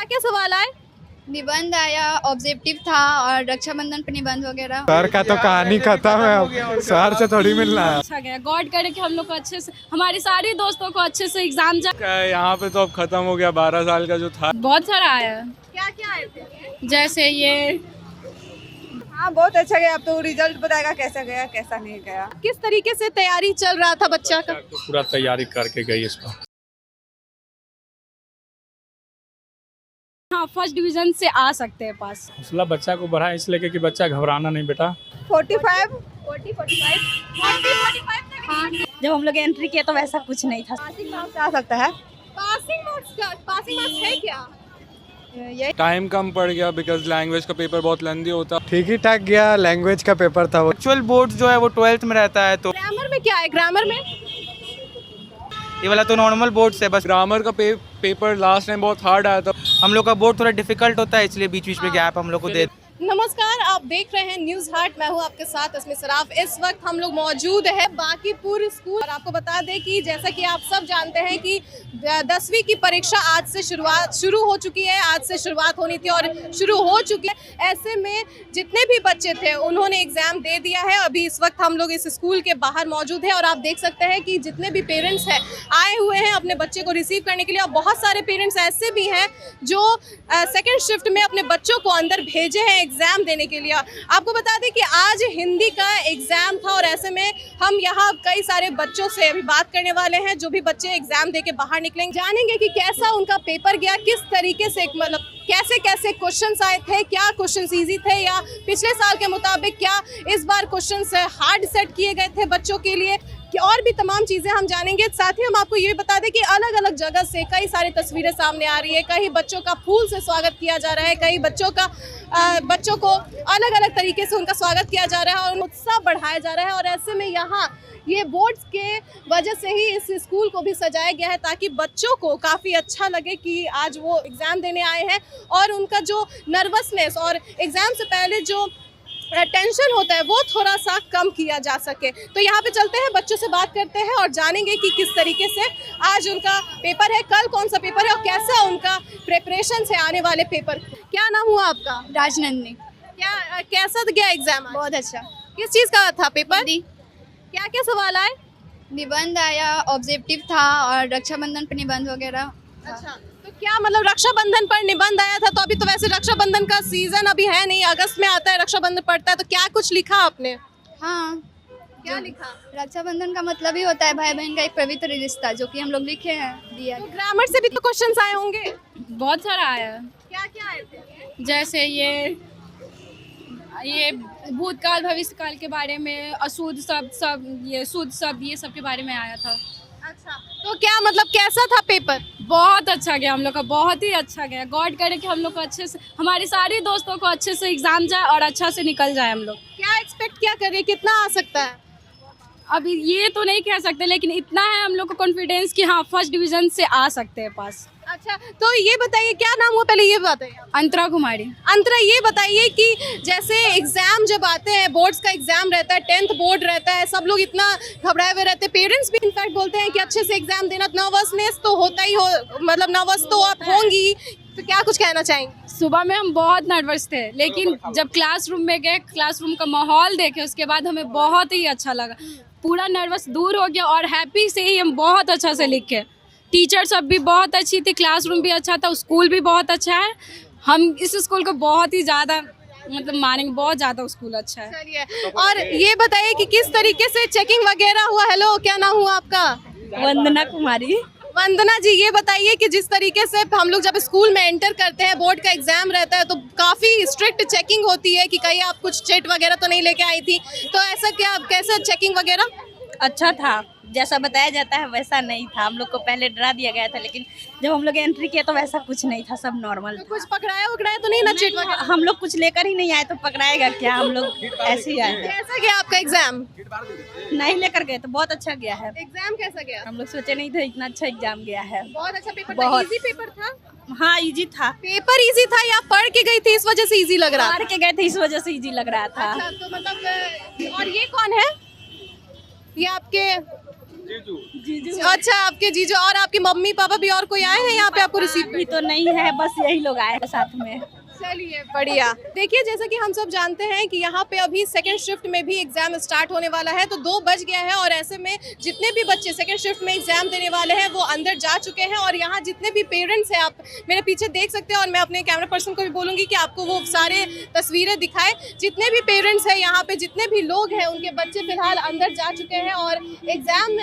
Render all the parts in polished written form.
क्या सवाल आए? निबंध आया, ऑब्जेक्टिव था और रक्षाबंधन पे निबंध वगैरह। सर का तो कहानी खत्म है, अब सर से थोड़ी मिलना है। अच्छा गया, गॉड करे कि हम लोग को अच्छे से, हमारे सारे दोस्तों को अच्छे से एग्जाम यहाँ पे तो अब खत्म हो गया, 12 साल का जो था। बहुत सारा आया, क्या क्या आए थे? जैसे ये हाँ बहुत अच्छा गया। अब तो रिजल्ट बताएगा कैसा गया कैसा नहीं गया। किस तरीके से तैयारी चल रहा था बच्चा का? तो पूरा तैयारी करके गई इसको। हाँ, फर्स्ट डिवीजन से आ सकते हैं पास। हौसला बच्चा को बढ़ा इसलिए कि बच्चा घबराना नहीं बेटा। 45 हाँ। जब हम लोग एंट्री किया तो वैसा कुछ नहीं था। पासिंग मार्क्स आ सकता है। पासिंग मार्क्स है क्या? टाइम कम पड़ गया बिकॉज लैंग्वेज का पेपर बहुत लेंदी होता। ठीक ही ठाक गया, लैंग्वेज का पेपर था वो। एक्चुअल बोर्ड जो है वो 12th में रहता है, तो ग्रामर में क्या है? ग्रामर में ये वाला तो नॉर्मल बोर्ड से बस। ग्रामर का पेपर लास्ट टाइम बहुत हार्ड आया था। हम लोग का बोर्ड थोड़ा डिफिकल्ट होता है, इसलिए बीच बीच में गैप हम लोग को दे। नमस्कार, आप देख रहे हैं न्यूज़ हाट। मैं हूं आपके साथ अस्मी सराफ। इस वक्त हम लोग मौजूद है बांकीपुर स्कूल और आपको बता दें कि जैसा कि आप सब जानते हैं कि 10वीं की परीक्षा आज से शुरू हो चुकी है। आज से शुरुआत होनी थी और शुरू हो चुकी है। ऐसे में जितने भी बच्चे थे उन्होंने एग्ज़ाम दे दिया है। अभी इस वक्त हम लोग इस स्कूल के बाहर मौजूद हैं और आप देख सकते हैं कि जितने भी पेरेंट्स हैं आए हुए हैं अपने बच्चे को रिसीव करने के लिए। और बहुत सारे पेरेंट्स ऐसे भी हैं जो सेकेंड शिफ्ट में अपने बच्चों को अंदर भेजे हैं एग्जाम देने के लिए। आपको बता दें कि आज हिंदी का एग्जाम था और ऐसे में हम यहाँ कई सारे बच्चों से अभी बात करने वाले हैं जो भी बच्चे एग्जाम दे के बाहर निकलेंगे। जानेंगे कि कैसा उनका पेपर गया, किस तरीके से मतलब कैसे कैसे क्वेश्चंस आए थे, क्या क्वेश्चंस इजी थे या पिछले साल के मुताबिक क्या इस बार क्वेश्चंस हार्ड सेट किए गए थे बच्चों के लिए, कि और भी तमाम चीज़ें हम जानेंगे। साथ ही हम आपको ये भी बता दें कि अलग अलग जगह से कई सारी तस्वीरें सामने आ रही है। कहीं बच्चों का फूल से स्वागत किया जा रहा है, कहीं बच्चों को अलग अलग तरीके से उनका स्वागत किया जा रहा है और उत्साह बढ़ाया जा रहा है। और ऐसे में यहाँ ये बोर्ड्स के वजह से ही इस स्कूल को भी सजाया गया है ताकि बच्चों को काफ़ी अच्छा लगे कि आज वो एग्ज़ाम देने आए हैं और उनका जो नर्वसनेस और एग्ज़ाम से पहले जो टेंशन होता है वो थोड़ा सा कम किया जा सके। तो यहाँ पे चलते हैं, बच्चों से बात करते हैं और जानेंगे कि किस तरीके से आज उनका पेपर है, कल कौन सा पेपर है और कैसा उनका प्रिपरेशन है आने वाले पेपर। क्या नाम हुआ आपका? राजनंदिनी। कैसा गया एग्जाम? बहुत अच्छा। किस चीज़ का था पेपर? क्या क्या सवाल आए? निबंध आया, ऑब्जेक्टिव था और रक्षाबंधन पे निबंध वगैरह। अच्छा, तो क्या मतलब रक्षाबंधन पर निबंध आया था? तो अभी तो वैसे रक्षाबंधन का सीजन अभी है नहीं, अगस्त में आता है रक्षाबंधन पड़ता है, तो क्या कुछ लिखा आपने? हाँ, क्या लिखा? रक्षाबंधन का मतलब ही होता है भाई बहन का एक पवित्र रिश्ता, जो कि हम लोग लिखे हैं दिया। तो ग्रामर से भी तो क्वेश्चंस आए होंगे। बहुत सारा आया, क्या क्या आए थे? जैसे ये भूतकाल भविष्यकाल के बारे में, अशुद्ध शब्द सब, ये शुद्ध शब्द, ये सब के बारे में आया था। अच्छा, तो क्या मतलब कैसा था पेपर? बहुत अच्छा गया हम लोग का, बहुत ही अच्छा गया। गॉड करे कि हम लोग को अच्छे से, हमारे सारे दोस्तों को अच्छे से एग्जाम जाए और अच्छा से निकल जाए हम लोग। क्या एक्सपेक्ट क्या कर रहे हैं, कितना आ सकता है? अभी ये तो नहीं कह सकते, लेकिन इतना है हम लोग को कॉन्फिडेंस कि हाँ फर्स्ट डिवीजन से आ सकते हैं पास। अच्छा, तो ये बताइए क्या नाम हुआ, पहले ये बताइए। अंतरा कुमारी। अंतरा, ये बताइए कि जैसे एग्जाम जब आते हैं, बोर्ड्स का एग्जाम रहता है, 10th बोर्ड रहता है, सब लोग इतना घबराए हुए रहते हैं, पेरेंट्स भी इनफैक्ट बोलते हैं कि अच्छे से एग्जाम देना, नर्वसनेस तो होता ही हो, मतलब नर्वस तो आप होंगी, तो क्या कुछ कहना चाहेंगे? सुबह में हम बहुत नर्वस थे, लेकिन जब क्लासरूम में गए, क्लासरूम का माहौल देखे, उसके बाद हमें बहुत ही अच्छा लगा। पूरा नर्वस दूर हो गया और हैप्पी से ही हम बहुत अच्छा से लिखे। टीचर सब भी बहुत अच्छी थी, क्लासरूम भी अच्छा था, स्कूल भी बहुत अच्छा है। हम इस स्कूल को बहुत ही ज़्यादा मतलब मानेंगे, बहुत ज़्यादा स्कूल अच्छा है। चलिए, और ये बताइए कि किस तरीके से चेकिंग वगैरह हुआ? हेलो, क्या नाम हुआ आपका? वंदना कुमारी। वंदना जी, ये बताइए कि जिस तरीके से हम लोग जब स्कूल में एंटर करते हैं, बोर्ड का एग्जाम रहता है, तो काफ़ी स्ट्रिक्ट चेकिंग होती है कि कहीं आप कुछ चिट वगैरह तो नहीं लेके आई थी, तो ऐसा क्या, कैसा चेकिंग वगैरह? अच्छा था, जैसा बताया जाता है वैसा नहीं था। हम लोग को पहले डरा दिया गया था, लेकिन जब हम लोग एंट्री किया तो वैसा कुछ नहीं था, सब नॉर्मल तो था। कुछ पकड़ाया तो नहीं ना चिट वगैरह? हम लोग कुछ लेकर ही नहीं आए तो पकड़ाएगा क्या, हम लोग ऐसे ही आए थे। कैसा गया आपका एग्जाम? नहीं लेकर गए तो बहुत अच्छा गया है। एग्जाम कैसा गया? हम लोग सोचे नहीं थे इतना अच्छा एग्जाम गया है। बहुत अच्छा पेपर था। बहुत। इजी पेपर था? हाँ इजी था। पेपर इजी था या पढ़ के गई थी इस वजह से इजी लग रहा पढ़ के गए थे इस वजह से इजी लग रहा था। अच्छा, तो मतलब और ये कौन है? ये आपके अच्छा, आपके जीजू और आपके मम्मी पापा भी और कोई आए हैं यहाँ पे आपको रिसीव? अभी तो नहीं है, बस यही लोग आए हैं साथ में। चलिए बढ़िया। देखिए जैसा कि हम सब जानते हैं कि यहाँ पे अभी सेकंड शिफ्ट में भी एग्जाम स्टार्ट होने वाला है, तो 2 बज गया है और ऐसे में जितने भी बच्चे सेकंड शिफ्ट में एग्जाम देने वाले हैं वो अंदर जा चुके हैं। और यहाँ जितने भी पेरेंट्स हैं, आप मेरे पीछे देख सकते हैं और मैं अपने कैमरा पर्सन को भी बोलूँगी कि आपको वो सारे तस्वीरें दिखाएं। जितने भी पेरेंट्स हैं यहाँ पे, जितने भी लोग हैं, उनके बच्चे फिलहाल अंदर जा चुके हैं और एग्जाम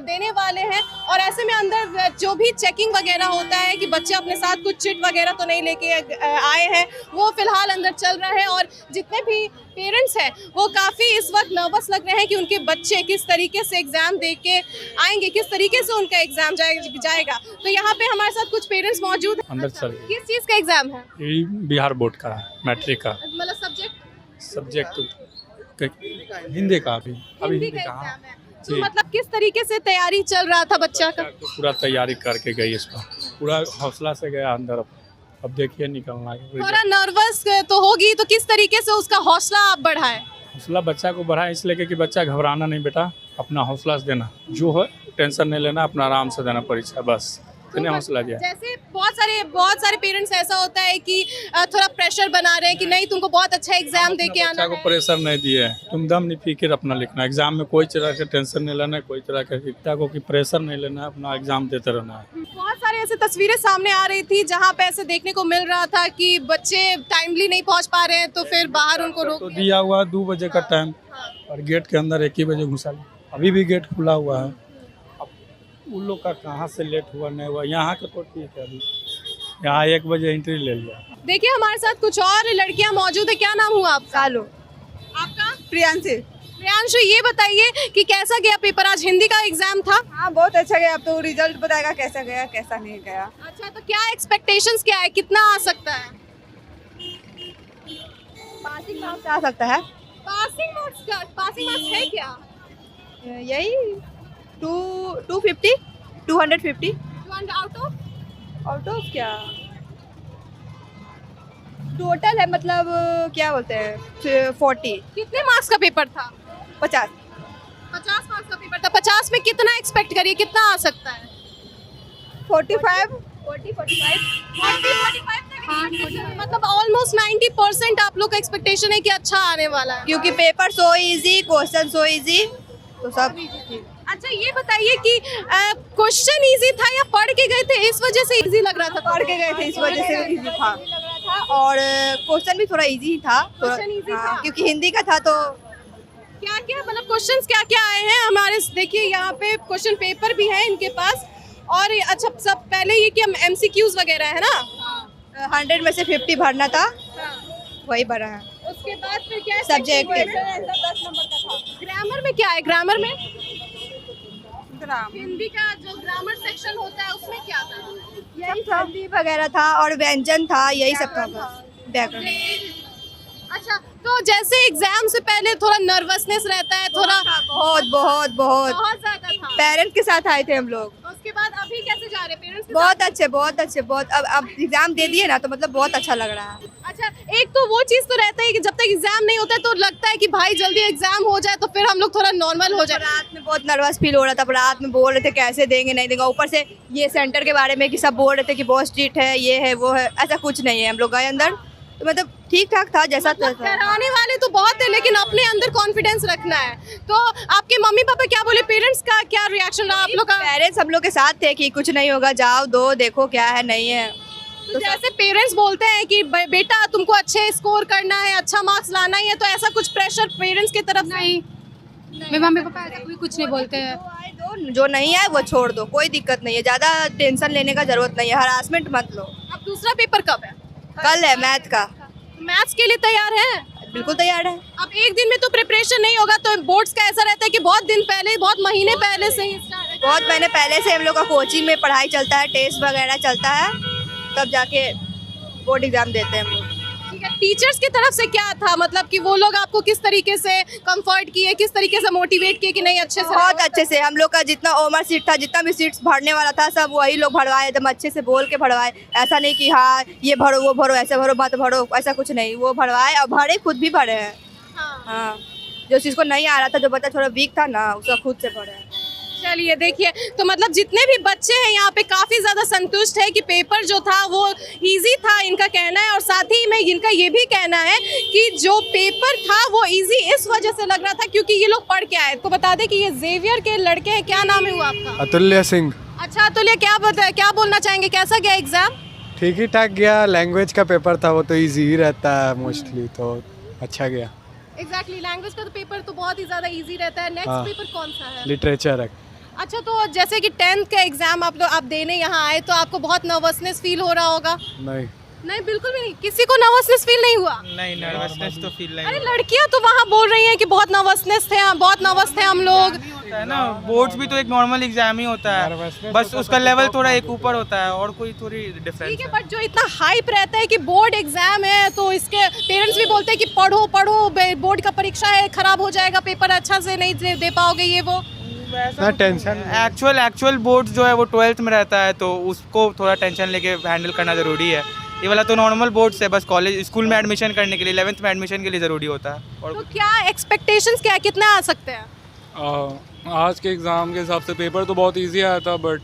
देने वाले हैं। और ऐसे में अंदर जो भी चेकिंग वगैरह होता है कि बच्चे अपने साथ कुछ चिट वगैरह तो नहीं लेके आए हैं, वो फिलहाल अंदर चल रहा है। और जितने भी पेरेंट्स हैं वो काफ़ी इस वक्त नर्वस लग रहे हैं कि उनके बच्चे किस तरीके से एग्ज़ाम दे के आएंगे, किस तरीके से उनका एग्ज़ाम जाएगा। तो यहाँ पे हमारे साथ कुछ पेरेंट्स मौजूद हैं। अंदर चल किस चीज़ का एग्ज़ाम है? ये बिहार बोर्ड का है, मैट्रिक का मतलब सब्जेक्ट हिंदी का अभी हिंदी का एग्ज़ाम है। तो जी। मतलब किस तरीके से तैयारी चल रहा था बच्चा का? तो पूरा तैयारी करके गई, इसका पूरा हौसला से गया अंदर। अब देखिए निकलना है। थोड़ा नर्वस तो होगी, तो किस तरीके से उसका हौसला आप बढ़ाएं? हौसला बच्चा को बढ़ाए इसलिए कि बच्चा घबराना नहीं बेटा, अपना हौसला से देना, जो है टेंशन नहीं लेना, अपना आराम से देना परीक्षा, बस इतने हौसला दिया। जैसे बहुत सारे पेरेंट्स ऐसा होता है कि थोड़ा प्रेशर बना रहे हैं कि नहीं तुमको बहुत अच्छा एग्जाम दे के आना बच्चा को है। प्रेशर नहीं दिए, तुम दम नहीं फिक्र अपना लिखना, एग्जाम में कोई तरह के टेंशन नहीं लेना, कोई तरह के बच्चा को प्रेशर नहीं लेना, अपना एग्जाम देते रहना है। बहुत सारे ऐसे तस्वीरें सामने आ रही थी जहाँ पे ऐसे देखने को मिल रहा था कि बच्चे टाइमली नहीं पहुँच पा रहे हैं, तो फिर बाहर उनको रोक तो दिया हुआ 2 बजे का टाइम और गेट के अंदर 1 ही बजे घुसा लिया। अभी भी गेट खुला हुआ है, अब उन लोग का कहाँ से लेट हुआ नहीं हुआ, यहाँ का तो ठीक है। अभी यहाँ 1 बजे एंट्री ले लिया। देखिए हमारे साथ कुछ और लड़कियां मौजूद है। क्या नाम हुआ आपका? सालो। आपका? प्रियांशी। प्रियांशु, ये बताइए कि कैसा गया पेपर? आज हिंदी का एग्जाम था। हाँ बहुत अच्छा गया। अब तो रिजल्ट बताएगा कैसा गया कैसा नहीं गया। अच्छा, तो क्या एक्सपेक्टेशंस क्या है, कितना आ सकता है? पासिंग मार्क्स आ सकता है। पासिंग मार्क्स है क्या? यही 250 250 आउट ऑफ क्या टोटल है, मतलब क्या बोलते हैं 40। कितने मार्क्स का पेपर था? 50 मार्क्स का पेपर था। 50 में कितना एक्सपेक्ट करिए, कितना आ सकता है? 45 मतलब ऑलमोस्ट 90% आप लोग का एक्सपेक्टेशन है कि अच्छा आने वाला है। क्योंकि paper so easy, question so easy, तो सब। अच्छा, ये बताइए कि क्वेश्चन इजी था या पढ़ के गए थे इस वजह से इजी लग रहा था? पढ़ के गए थे इस वजह से इजी था, और क्वेश्चन भी थोड़ा इजी था। Question easy था। क्योंकि हिंदी का था तो क्या क्या मतलब क्वेश्चंस क्या क्या आए हैं हमारे? देखिए यहाँ पे क्वेश्चन पेपर भी है इनके पास। और अच्छा, सब पहले ये कि हम MCQs वगैरह है ना, 100 में से 50 भरना था, वही भरा है। उसके बाद फिर क्या है? सब्जेक्ट 10 नंबर का था। ग्रामर में क्या है? ग्रामर में हिंदी का जो ग्रामर सेक्शन होता है उसमें क्या था? यही हिंदी वगैरह था और व्यंजन था, यही सब था बस, व्याकरण। अच्छा, तो जैसे एग्जाम से पहले थोड़ा नर्वसनेस रहता है, थोड़ा बहुत बहुत बहुत बहुत ज्यादा था। पेरेंट्स के साथ आए थे हम लोग। उसके बाद अभी कैसे जा रहे पेरेंट्स के बहुत अच्छे बहुत अच्छे, बहुत अब एग्जाम दे दिए ना, तो मतलब बहुत अच्छा लग रहा है। साथ? अच्छा, एक तो वो चीज तो रहता है कि जब तक एग्जाम नहीं होता है तो लगता है कि भाई जल्दी एग्जाम हो जाए तो फिर हम लोग थोड़ा नॉर्मल हो जाए। रात में बहुत नर्वस फील हो रहा था, पर रात में बोल रहे थे कैसे देंगे नहीं देंगे। ऊपर से ये सेंटर के बारे में कि सब बोल रहे थे कि बहुत स्ट्रिक्ट है, ये है वो है, ऐसा कुछ नहीं है। हम लोग गए अंदर तो मतलब ठीक ठाक था जैसा था। डराने वाले तो बहुत है, लेकिन अपने अंदर कॉन्फिडेंस रखना है। तो आपके मम्मी पापा क्या बोले? पेरेंट्स का क्या रिएक्शन रहा आप लोग का? पेरेंट्स हम लोग के साथ थे कि कुछ नहीं होगा, जाओ दो देखो क्या है नहीं है। तो जैसे पेरेंट्स बोलते हैं कि बेटा तुमको अच्छे स्कोर करना है, अच्छा मार्क्स लाना ही है, तो ऐसा कुछ प्रेशर पेरेंट्स की तरफ नहीं, मेरे मम्मी पापा ऐसा कोई कुछ नहीं बोलते हैं। जो नहीं है वो छोड़ दो, कोई दिक्कत नहीं है, ज्यादा टेंशन लेने का जरूरत नहीं है, हरासमेंट मत लो। अब दूसरा पेपर कब है? कल है मैथ का। मैथ्स के लिए तैयार है? बिल्कुल तैयार है। अब एक दिन में तो प्रिपरेशन नहीं होगा, तो बोर्ड्स का ऐसा रहता है कि बहुत दिन पहले, बहुत महीने पहले से ही बहुत महीने पहले से हम लोग का कोचिंग में पढ़ाई चलता है, टेस्ट वगैरह चलता है, तब जाके बोर्ड एग्जाम देते हैं हम लोग। ठीक है, टीचर्स की तरफ से क्या था, मतलब कि वो लोग आपको किस तरीके से कंफर्ट किए, किस तरीके से मोटिवेट किए कि नहीं अच्छे से? बहुत अच्छे से। हम लोग का जितना ओवर सीट था, जितना भी सीट्स भरने वाला था, सब वही लोग भरवाए, एकदम अच्छे से बोल के भरवाए। ऐसा नहीं कि हाँ ये भरो वो भरो, ऐसे भरो मत भरो, ऐसा कुछ नहीं। वो भरवाए और भरे, खुद भी भरे हैं। हाँ, जो चीज़ को नहीं आ रहा था, जो बच्चा थोड़ा वीक था ना, उसका खुद से भरे हैं। चलिए देखिए, तो मतलब जितने भी बच्चे हैं यहाँ पे काफ़ी ज़्यादा संतुष्ट है कि पेपर जो था वो इजी था, इनका कहना है। और साथ ही में इनका ये भी कहना है कि जो पेपर था वो इजी इस वजह से लग रहा था क्योंकि ये लोग पढ़ के आए। तो बता दें कि ये जेवियर के लड़के हैं। क्या नाम है वो आपका? अतुल्य सिंह। अच्छा अतुल्य, क्या बोलना चाहेंगे, कैसा गया एग्जाम? ठीक ही ठाक गया। लैंग्वेज का पेपर था, वो तो इजी ही रहता है मोस्टली, तो अच्छा गया। एग्जैक्टली, लैंग्वेज का तो पेपर तो बहुत ही ज़्यादा इजी रहता है। नेक्स्ट हाँ। पेपर कौन सा है? लिटरेचर है। अच्छा, तो जैसे कि 10th का एग्जाम आप देने यहाँ आए तो आपको बहुत नर्वसनेस फील हो रहा होगा? नहीं बिल्कुल भी नहीं, किसी को नर्वसनेस फील नहीं हुआ? नहीं, नर्वसनेस तो फील नहीं अरे लड़कियां तो वहाँ बोल रही हैं कि बहुत नर्वसनेस थे, बहुत नर्वस थे हम लोग। होता है ना, बोर्ड्स भी तो एक नॉर्मल एग्जाम ही होता है, बस उसका लेवल थोड़ा एक ऊपर होता है और कोई थोड़ी डिफरेंस ठीक है, बट जो इतना हाइप रहता है कि बोर्ड एग्जाम है तो इसके पेरेंट्स भी बोलते हैं कि पढ़ो बोर्ड का परीक्षा है, खराब हो जाएगा पेपर, अच्छा से नहीं दे पाओगे ये वो। टेंशन एक्चुअल बोर्ड जो है वो 12th में रहता है, तो उसको थोड़ा टेंशन लेके हैंडल करना ज़रूरी है। ये वाला तो नॉर्मल बोर्ड्स है, बस कॉलेज स्कूल में एडमिशन करने के लिए 11th में एडमिशन के लिए ज़रूरी होता है। और तो क्या एक्सपेक्टेशंस क्या, कितना आ सकते हैं? आज के एग्ज़ाम के हिसाब से पेपर तो बहुत इजी आया था, बट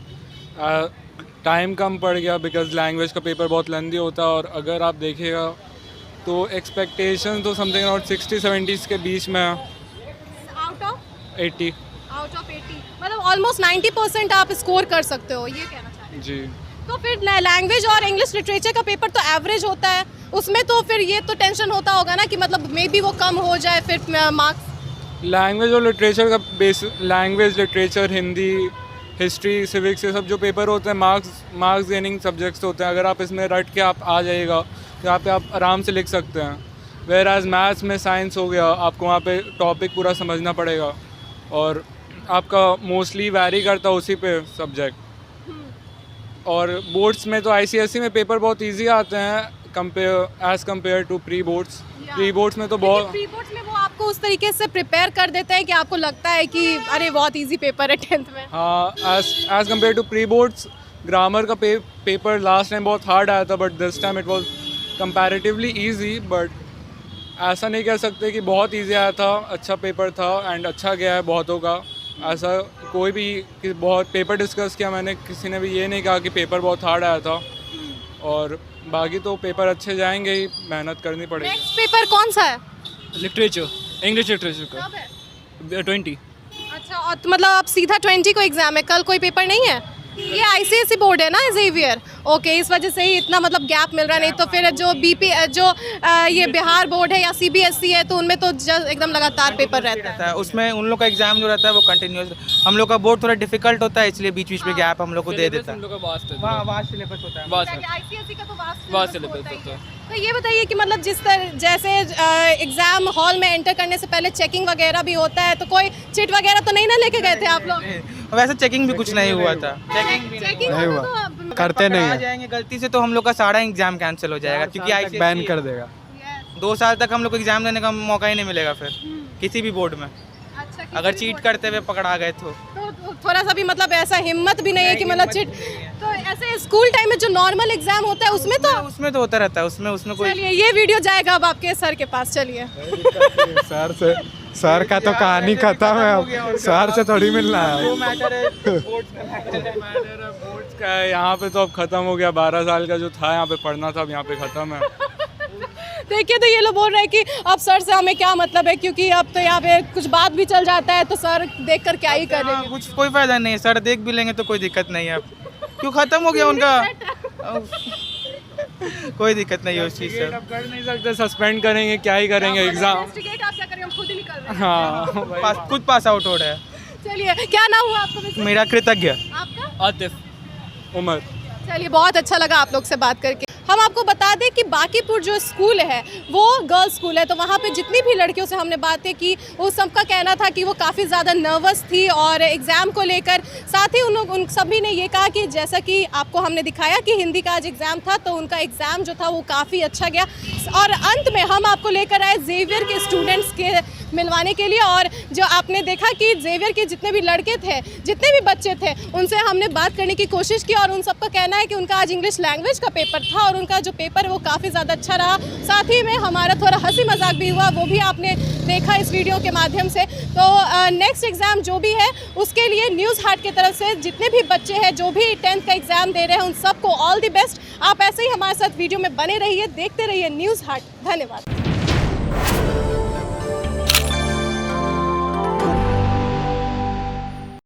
टाइम कम पड़ गया बिकॉज लैंग्वेज का पेपर बहुत लेंदी होता है। और अगर आप देखिएगा तो एक्सपेक्टेशन तो समथिंग अराउंड 60-70 के बीच में है। आउट ऑफ 80 मतलब ऑलमोस्ट 90% आप स्कोर कर सकते हो, ये कहना चाह रहे हैं? जी। तो फिर लैंग्वेज और इंग्लिश लिटरेचर का पेपर तो एवरेज होता है, उसमें तो फिर ये तो टेंशन होता होगा ना कि मतलब मे बी वो कम हो जाए फिर मार्क्स। लैंग्वेज और लिटरेचर का base, language, literature, Hindi, history, civics, ये सब जो पेपर होते हैं मार्क्स गेनिंग सब्जेक्ट्स होते हैं। अगर आप इसमें रट के आप आ जाइएगा तो यहाँ पे आप आराम से लिख सकते हैं। वेयर एज मैथ्स में साइंस हो गया, आपको वहाँ पे टॉपिक पूरा समझना पड़ेगा और आपका मोस्टली वैरी करता उसी पे सब्जेक्ट। और बोर्ड्स में तो ICSE में पेपर बहुत इजी आते हैं as compare to pre boards में तो बहुत। प्री बोर्ड्स में वो आपको उस तरीके से प्रिपेयर कर देते हैं कि आपको लगता है कि अरे बहुत इजी पेपर है 10th में। हाँ, as compare to pre boards grammar का पेपर लास्ट टाइम बहुत हार्ड आया था, but this time it was comparatively easy. But ऐसा नहीं कह सकते कि बहुत इजी आया था, अच्छा पेपर था एंड अच्छा गया है बहुतों का। ऐसा कोई भी कि बहुत पेपर डिस्कस किया मैंने, किसी ने भी ये नहीं कहा कि पेपर बहुत हार्ड आया था। और बाकी तो पेपर अच्छे जाएंगे ही, मेहनत करनी पड़ेगी। नेक्स्ट पेपर कौन सा है? लिटरेचर, इंग्लिश लिटरेचर का कब है? 20। अच्छा, और तो मतलब आप सीधा 20 को एग्जाम है, कल कोई पेपर नहीं है? ये ICSE बोर्ड है ना, जेवियर। ओके, इस वजह से ही इतना मतलब गैप मिल रहा, नहीं तो फिर जो ये बिहार बोर्ड है या CBSE है तो उनमें तो एकदम लगातार पेपर रहता है। उसमें उन लोग का एग्जाम जो रहता है वो कंटिन्यूस, हम लोग का बोर्ड थोड़ा डिफिकल्ट होता है, इसलिए बीच बीच में गैप हम लोग को दे देता है। वास्ट सिलेबस होता है, ICSE का तो वास्ट सिलेबस होता है। तो ये बताइए कि मतलब जैसे एग्जाम हॉल में एंटर करने से पहले चेकिंग वगैरह भी होता है, तो कोई चिट वगैरह तो नहीं ना लेके गए थे आप लोग? वैसे चेकिंग भी कुछ नहीं हुआ था। चेकिंग नहीं हुआ, करते नहीं आ है। जाएंगे गलती से तो हम लोग का सारा एग्जाम कैंसिल हो जाएगा, क्योंकि ICSE बैन कर देगा। 2 साल तक हम लोग को एग्जाम देने का मौका ही नहीं मिलेगा फिर किसी भी बोर्ड में, अच्छा, अगर चीट करते हुए पकड़ा गए तो थोड़ा सा भी मतलब ऐसा हिम्मत भी नहीं है कि मतलब चिट। तो ऐसे स्कूल टाइम में जो नॉर्मल एग्जाम होता है उसमें तो होता रहता है, उसमें कोई। चलिए ये वीडियो जाएगा अब आपके सर के पास, चलिए। सर का तो कहानी खत्म है, अब सर से थोड़ी मिलना है। बोर्ड्स का है यहाँ पे तो अब ख़त्म हो गया। 12 साल का जो था यहाँ पे पढ़ना था, अब यहाँ पे ख़त्म है। देखिए, तो ये लोग बोल रहे हैं कि अब सर से हमें क्या मतलब है, क्योंकि अब तो यहाँ पे कुछ बात भी चल जाता है तो सर देखकर क्या ही कर हाँ, कुछ कोई फायदा नहीं है, सर देख भी लेंगे तो कोई दिक्कत नहीं है। क्यों, खत्म हो गया उनका, कोई दिक्कत नहीं है उस चीज़ से। अब कर नहीं सकते, सस्पेंड करेंगे, क्या ही करेंगे एग्जाम। आप क्या करें, हम खुद ही निकल रहे हैं। हाँ, खुद पास आउट हो रहा है। चलिए, क्या नाम हुआ आपका वैसे? मेरा कृतज्ञ। आपका? आतिफ उमर। चलिए, बहुत अच्छा लगा आप लोग से बात करके। हम आपको बता दें कि बाकीपुर जो स्कूल है वो गर्ल्स स्कूल है, तो वहाँ पे जितनी भी लड़कियों से हमने बातें की वो सबका कहना था कि वो काफ़ी ज़्यादा नर्वस थी और एग्ज़ाम को लेकर। साथ ही उन सभी ने ये कहा कि जैसा कि आपको हमने दिखाया कि हिंदी का आज एग्ज़ाम था, तो उनका एग्ज़ाम जो था वो काफ़ी अच्छा गया। और अंत में हम आपको लेकर आए जेवियर के स्टूडेंट्स के मिलवाने के लिए। और जो आपने देखा कि जेवियर के जितने भी लड़के थे, जितने भी बच्चे थे, उनसे हमने बात करने की कोशिश की और उन सबका कहना है कि उनका आज इंग्लिश लैंग्वेज का पेपर था और उनका जो पेपर है वो काफ़ी ज़्यादा अच्छा रहा। साथ ही में हमारा थोड़ा हंसी मजाक भी हुआ, वो भी आपने देखा इस वीडियो के माध्यम से। तो नेक्स्ट एग्ज़ाम जो भी है उसके लिए न्यूज़ हाट की तरफ से जितने भी बच्चे हैं जो भी 10th का एग्ज़ाम दे रहे हैं उन सबको ऑल द बेस्ट। आप ऐसे ही हमारे साथ वीडियो में बने रहिए, देखते रहिए न्यूज़ हाट। धन्यवाद।